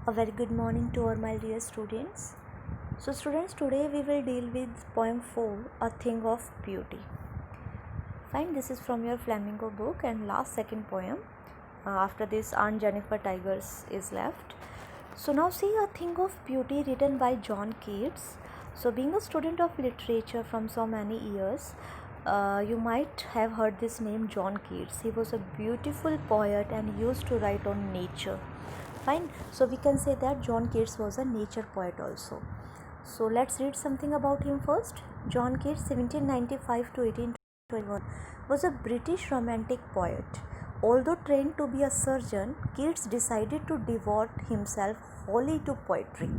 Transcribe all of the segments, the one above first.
A very good morning to all my dear students. So students, today we will deal with poem 4, A Thing of Beauty. Fine, this is from your Flamingo book and last second poem. After this, Aunt Jennifer Tigers is left. So now see A Thing of Beauty written by John Keats. So being a student of literature from so many years, you might have heard this name John Keats. He was a beautiful poet and used to write on nature. Fine, so we can say that John Keats was a nature poet also. So let's read something about him first. John Keats 1795 to 1821 was a British romantic poet. Although trained to be a surgeon, Keats decided to devote himself wholly to poetry.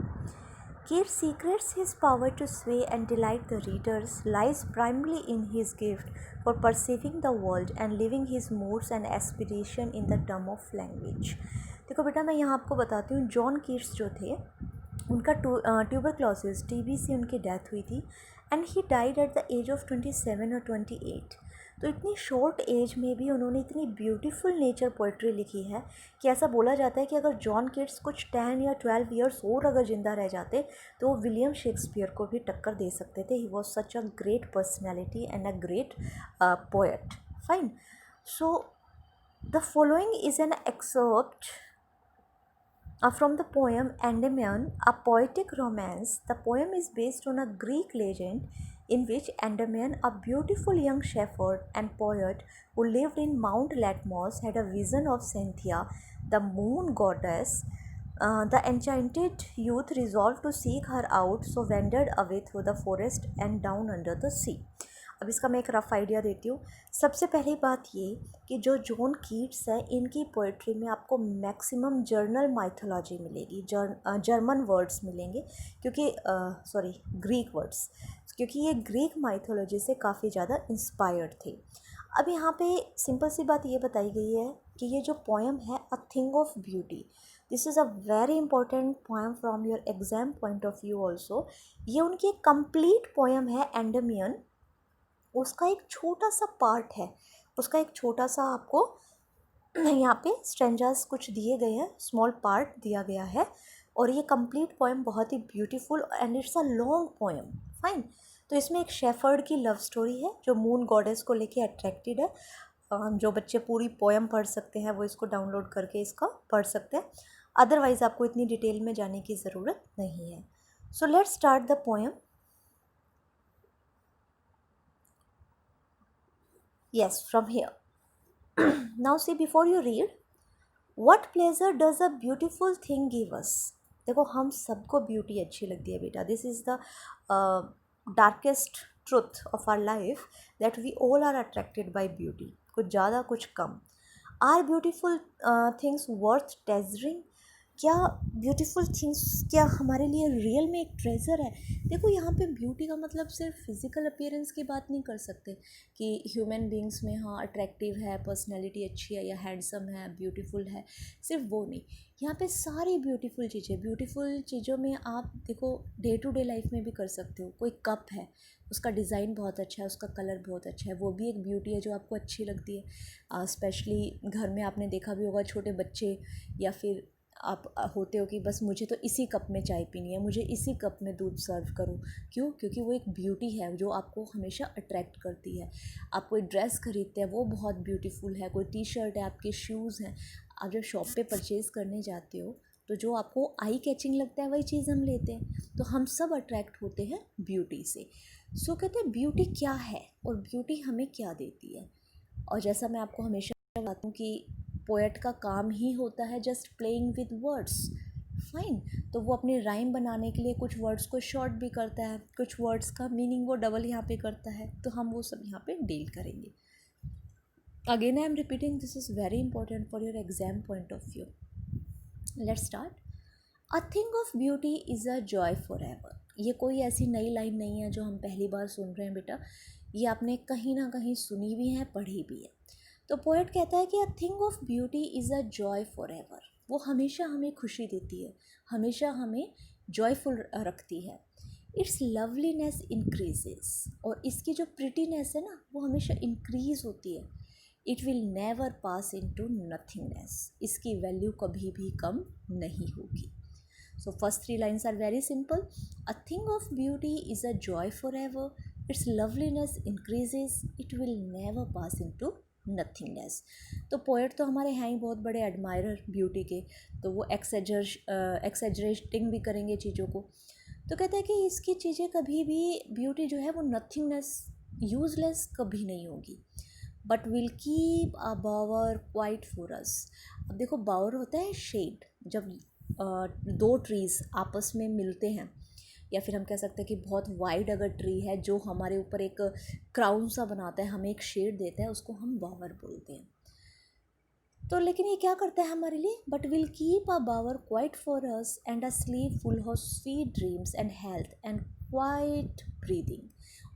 Keats' secrets his power to sway and delight the readers lies primarily in his gift for perceiving the world and living his moods and aspiration in the term of language. देखो बेटा, मैं यहाँ आपको बताती हूँ, John Keats जो थे उनका ट्यूबरक्लोसिस टीबी से उनकी डेथ हुई थी and he died at the age of 27 और 28. तो इतनी शॉर्ट एज में भी उन्होंने इतनी ब्यूटीफुल नेचर पोइट्री लिखी है कि ऐसा बोला जाता है कि अगर जॉन कीट्स कुछ 10 या 12 ईयर्स और अगर ज़िंदा रह जाते तो वो विलियम शेक्सपियर को भी टक्कर दे सकते थे. He was such a great personality and a great poet. Fine, so the following is an excerpt from the poem Endymion, a poetic romance. The poem is based on a Greek legend in which Endymion, a beautiful young shepherd and poet who lived in Mount Latmos, had a vision of Cynthia, the moon goddess. The enchanted youth resolved to seek her out, so wandered away through the forest and down under the sea. अब इसका मैं एक rough idea देती हूँ. सबसे पहली बात ये कि जो जॉन कीट्स है, इनकी पोइट्री में आपको मैक्सिमम जर्नल माइथोलॉजी मिलेगी, जर्मन वर्ड्स मिलेंगे, क्योंकि ग्रीक वर्ड्स, क्योंकि ये ग्रीक माइथोलॉजी से काफ़ी ज़्यादा इंस्पायर्ड थे. अब यहाँ पे सिंपल सी बात ये बताई गई है कि ये जो पोएम है a thing of beauty, this is a very important poem from your exam point of view also. ये उनकी कंप्लीट पोएम है एंडेमियन. उसका एक छोटा सा पार्ट है, उसका एक छोटा सा आपको यहाँ पे स्ट्रेंजर्स कुछ दिए गए हैं, स्मॉल पार्ट दिया गया है. और ये कंप्लीट पोएम बहुत ही beautiful and it's a long poem. Fine, तो इसमें एक शेफर्ड की लव स्टोरी है जो मून गॉडेस को लेके अट्रैक्टेड है. जो बच्चे पूरी पोएम पढ़ सकते हैं वो इसको डाउनलोड करके इसका पढ़ सकते हैं, अदरवाइज़ आपको इतनी डिटेल में जाने की ज़रूरत नहीं है. So let's start the poem. Yes, from here. Now see, before you read, what pleasure does a beautiful thing give us? देखो, हम सबको ब्यूटी अच्छी लगती है बेटा. This is the darkest truth of our life that we all are attracted by beauty. कुछ ज़्यादा कुछ कम. Are beautiful things worth treasuring? क्या ब्यूटीफुल थिंग्स क्या हमारे लिए रियल में एक ट्रेजर है? देखो, यहाँ पे ब्यूटी का मतलब सिर्फ फिज़िकल अपीयरेंस की बात नहीं कर सकते कि ह्यूमन बींग्स में हाँ अट्रैक्टिव है, पर्सनैलिटी अच्छी है या हैंडसम है, ब्यूटीफुल है, सिर्फ वो नहीं. यहाँ पे सारी ब्यूटीफुल चीज़ों में आप देखो डे टू डे लाइफ में भी कर सकते हो. कोई कप है, उसका डिज़ाइन बहुत अच्छा है, उसका कलर बहुत अच्छा है, वो भी एक ब्यूटी है जो आपको अच्छी लगती है. स्पेशली घर में आपने देखा भी होगा, छोटे बच्चे या फिर आप होते हो कि बस मुझे तो इसी कप में चाय पीनी है, मुझे इसी कप में दूध सर्व करो. क्यों? क्योंकि वो एक ब्यूटी है जो आपको हमेशा अट्रैक्ट करती है. आप कोई ड्रेस खरीदते हैं वो बहुत ब्यूटीफुल है, कोई टी शर्ट है, आपके शूज़ हैं. आप जब शॉप पे परचेज़ करने जाते हो तो जो आपको आई कैचिंग लगता है वही चीज़ हम लेते हैं. तो हम सब अट्रैक्ट होते हैं ब्यूटी से. सो कहते हैं ब्यूटी क्या है और ब्यूटी हमें क्या देती है. और जैसा मैं आपको हमेशा बताती हूँ कि पोएट का काम ही होता है just playing with words. Fine, तो वो अपने राइम बनाने के लिए कुछ वर्ड्स को शॉर्ट भी करता है, कुछ वर्ड्स का मीनिंग वो डबल यहाँ पे करता है. तो हम वो सब यहाँ पे डील करेंगे. Again I am repeating, this is very important for your exam point of view. Let's start. A thing of beauty is a joy for ever. ये कोई ऐसी नई लाइन नहीं है जो हम पहली बार सुन रहे हैं बेटा. ये आपने कहीं ना कहीं सुनी भी है, पढ़ी भी है. तो पोएट कहता है कि a thing of beauty is a joy for ever. वो हमेशा हमें खुशी देती है, हमेशा हमें जॉयफुल रखती है. It's loveliness increases. और इसकी जो प्रिटीनेस है ना वो हमेशा इंक्रीज होती है. It will never pass into nothingness. इसकी वैल्यू कभी भी कम नहीं होगी. So first three lines are very simple. A thing of beauty is a joy forever. Its loveliness increases. It will never pass into nothingness. तो poet तो हमारे हैं ही बहुत बड़े एडमायरर ब्यूटी के, तो वो एक्सेजरेटिंग भी करेंगे चीज़ों को. तो कहते हैं कि इसकी चीज़ें कभी भी ब्यूटी जो है वो नथिंगनेस, यूजलेस कभी नहीं होगी. But will keep a bower quiet for us. अब देखो, बावर होता है शेड. जब दो ट्रीज़ आपस में मिलते हैं, या फिर हम कह सकते हैं कि बहुत वाइड अगर ट्री है जो हमारे ऊपर एक क्राउन सा बनाता है, हमें एक शेड देता है, उसको हम बावर बोलते हैं. तो लेकिन ये क्या करता है हमारे लिए? But will keep a bower quiet for us and a sleep full of sweet dreams and health and quiet breathing.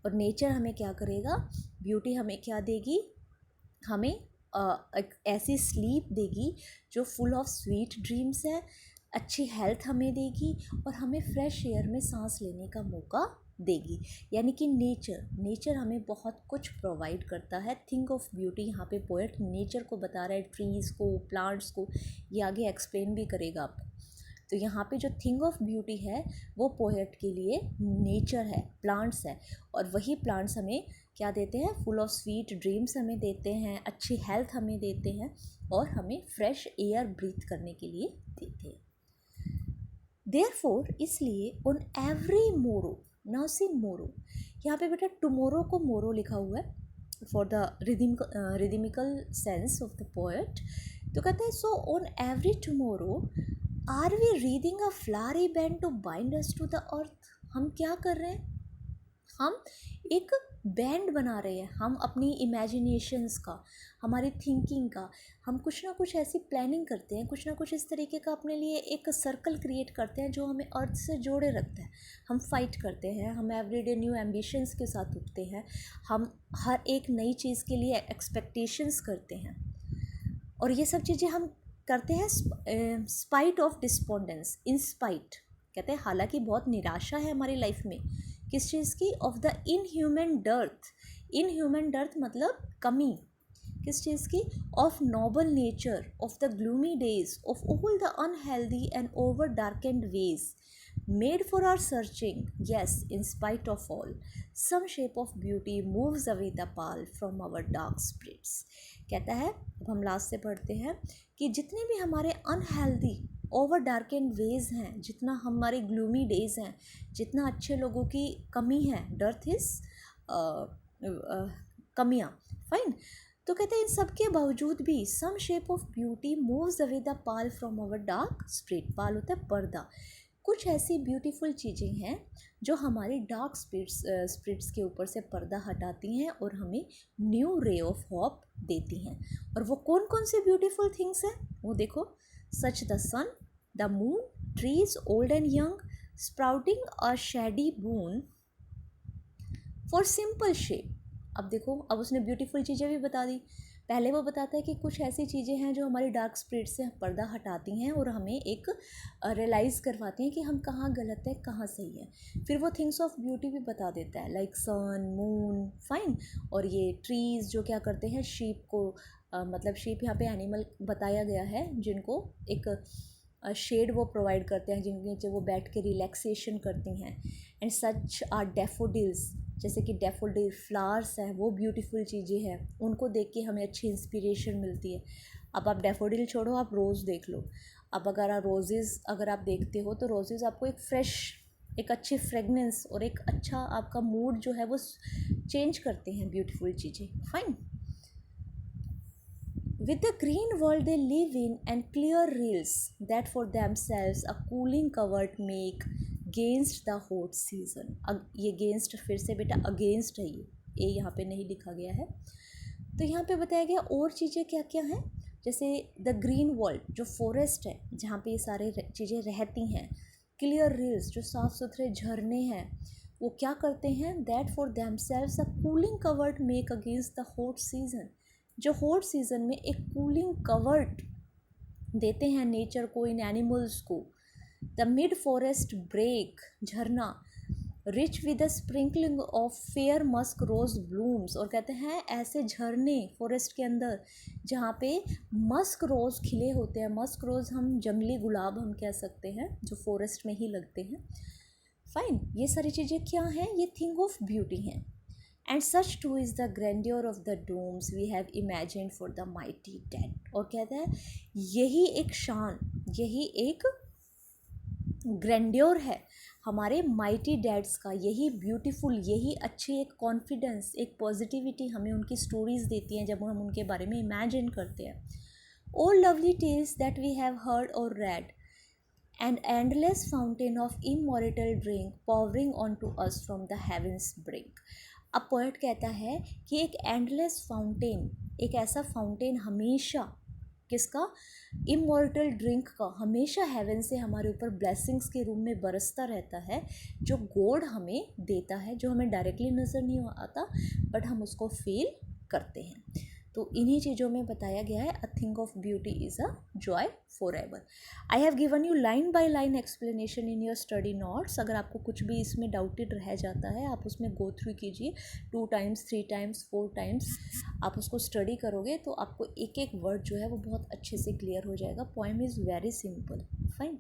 और नेचर हमें क्या करेगा? ब्यूटी हमें क्या देगी? हमें एक ऐसी स्लीप देगी जो फुल ऑफ स्वीट ड्रीम्स है, अच्छी हेल्थ हमें देगी, और हमें फ्रेश एयर में सांस लेने का मौका देगी. यानी कि नेचर हमें बहुत कुछ प्रोवाइड करता है. थिंक ऑफ ब्यूटी, यहाँ पे पोएट नेचर को बता रहा है, ट्रीज़ को, प्लांट्स को. ये आगे एक्सप्लेन भी करेगा आपको. तो यहाँ पे जो थिंग ऑफ ब्यूटी है वो पोएट के लिए नेचर है, प्लांट्स है. और वही प्लांट्स हमें क्या देते हैं? फुल ऑफ स्वीट ड्रीम्स हमें देते हैं, अच्छी हेल्थ हमें देते हैं, और हमें फ्रेश एयर ब्रीथ करने के लिए देते हैं. देयरफॉर, इसलिए, ऑन एवरी मोरो. नाउ सी मोरो, यहाँ पे बेटा टुमोरो को मोरो लिखा हुआ है for the rhythmical sense of the poet. तो कहते हैं, so on every tomorrow are we reading a flowery band to bind us to the earth. हम क्या कर रहे हैं? हम एक बैंड बना रहे हैं. हम अपनी इमेजिनेशंस का, हमारी थिंकिंग का, हम कुछ ना कुछ ऐसी प्लानिंग करते हैं, कुछ ना कुछ इस तरीके का अपने लिए एक सर्कल क्रिएट करते हैं जो हमें अर्थ से जोड़े रखता है. हम फाइट करते हैं, हम एवरीडे न्यू एम्बिशंस के साथ उठते हैं, हम हर एक नई चीज़ के लिए एक्सपेक्टेशंस करते हैं, और ये सब चीज़ें हम करते हैं spite of despondence. In spite कहते हैं हालांकि बहुत निराशा है हमारी लाइफ में. किस चीज़ की? Of the inhuman dearth. Inhuman dearth मतलब कमी. किस चीज़ की? Of noble nature, of the gloomy days, of all the unhealthy and over darkened ways made for our searching. Yes, in spite of all some shape of beauty moves away the pall from our dark spirits. कहता है, अब हम last से पढ़ते हैं, कि जितने भी हमारे unhealthy over darkened ways हैं, जितना हमारे ग्लूमी डेज हैं, जितना अच्छे लोगों की कमी है, डर्थ इज कमियाँ, फाइन. तो कहते हैं इन सब के बावजूद भी some shape of beauty moves away the pall from our dark spirit. Pall होता है पर्दा. कुछ ऐसी ब्यूटीफुल चीज़ें हैं जो हमारी डार्क स्पिरिट्स के ऊपर से पर्दा हटाती हैं और हमें न्यू रे ऑफ होप देती हैं. और वो कौन कौन सी ब्यूटीफुल थिंग्स हैं वो देखो. Such the sun, the moon, trees old and young, sprouting a shady boon for simple sheep. अब देखो, अब उसने ब्यूटीफुल चीज़ें भी बता दी. पहले वो बताता है कि कुछ ऐसी चीज़ें हैं जो हमारी डार्क स्पिरिट से पर्दा हटाती हैं और हमें एक रियलाइज़ करवाती हैं कि हम कहाँ गलत है, कहाँ सही है. फिर वो थिंग्स ऑफ ब्यूटी भी बता देता है, लाइक सन, मून, फाइन. और ये ट्रीज़ जो क्या करते हैं, शीप को मतलब शीप यहाँ पे एनिमल बताया गया है जिनको एक शेड वो प्रोवाइड करते हैं, जिनके नीचे वो बैठ के रिलैक्सेशन करती हैं. एंड सच आर डैफोडिल्स, जैसे कि डैफोडिल फ्लावर्स हैं, वो ब्यूटीफुल चीज़ें हैं, उनको देख के हमें अच्छी इंस्पिरेशन मिलती है. अब आप डैफोडिल छोड़ो, आप रोज़ देख लो. अब अगर आप रोज़ेज़ अगर आप देखते हो तो रोज़ेज़ आपको एक फ्रेश, एक अच्छी फ्रेगनेंस और एक अच्छा आपका मूड जो है वो चेंज करते हैं ब्यूटीफुल चीज़ें, fine. With the green world they live in and clear rills that for themselves a cooling covert make against the hot season. ये against फिर से बेटा against है, ये यहाँ पे नहीं लिखा गया है. तो यहाँ पे बताया गया और चीज़ें क्या क्या हैं, जैसे द ग्रीन वर्ल्ड जो फॉरेस्ट है जहाँ पे ये सारे चीज़ें रहती हैं. क्लियर रिल्स जो साफ़ सुथरे झरने हैं, वो क्या करते हैं? That for themselves a cooling covert make against the hot season. जो हॉट सीज़न में एक कूलिंग कवर्ट देते हैं नेचर को, इन एनिमल्स को. द मिड फॉरेस्ट ब्रेक, झरना, rich with a sprinkling of fair musk rose blooms, और कहते हैं ऐसे झरने फॉरेस्ट के अंदर जहाँ पे मस्क रोज़ खिले होते हैं। मस्क रोज़ हम जंगली गुलाब हम कह सकते हैं जो फॉरेस्ट में ही लगते हैं। फाइन, ये सारी चीज़ें क्या हैं, ये थिंग ऑफ ब्यूटी हैं। And such too is the grandeur of the dooms we have imagined for the mighty dead, और कहता है यही एक शान, यही एक ग्रैंड्योर है हमारे माइटी डैड्स का, यही ब्यूटीफुल, यही अच्छी एक कॉन्फिडेंस, एक पॉजिटिविटी हमें उनकी स्टोरीज़ देती हैं जब हम उनके बारे में इमेजिन करते हैं। O lovely tales that we have heard or read, and endless fountain of immortal drink pouring on to us from the heaven's brink. अब पोएट कहता है कि एक एंडलेस फाउंटेन, एक ऐसा फाउंटेन हमेशा किसका, इमॉर्टल ड्रिंक का, हमेशा हेवन से हमारे ऊपर ब्लेसिंग्स के रूप में बरसता रहता है, जो गॉड हमें देता है, जो हमें डायरेक्टली नज़र नहीं आता बट हम उसको फील करते हैं। तो इन्हीं चीज़ों में बताया गया है a thing of beauty is a joy for ever. I have given you line by line explanation in your study notes. अगर आपको कुछ भी इसमें डाउटेड रह जाता है आप उसमें गो थ्रू कीजिए 2 टाइम्स 3 टाइम्स 4 टाइम्स, आप उसको स्टडी करोगे तो आपको एक एक वर्ड जो है वो बहुत अच्छे से क्लियर हो जाएगा। Poem is very simple. Fine.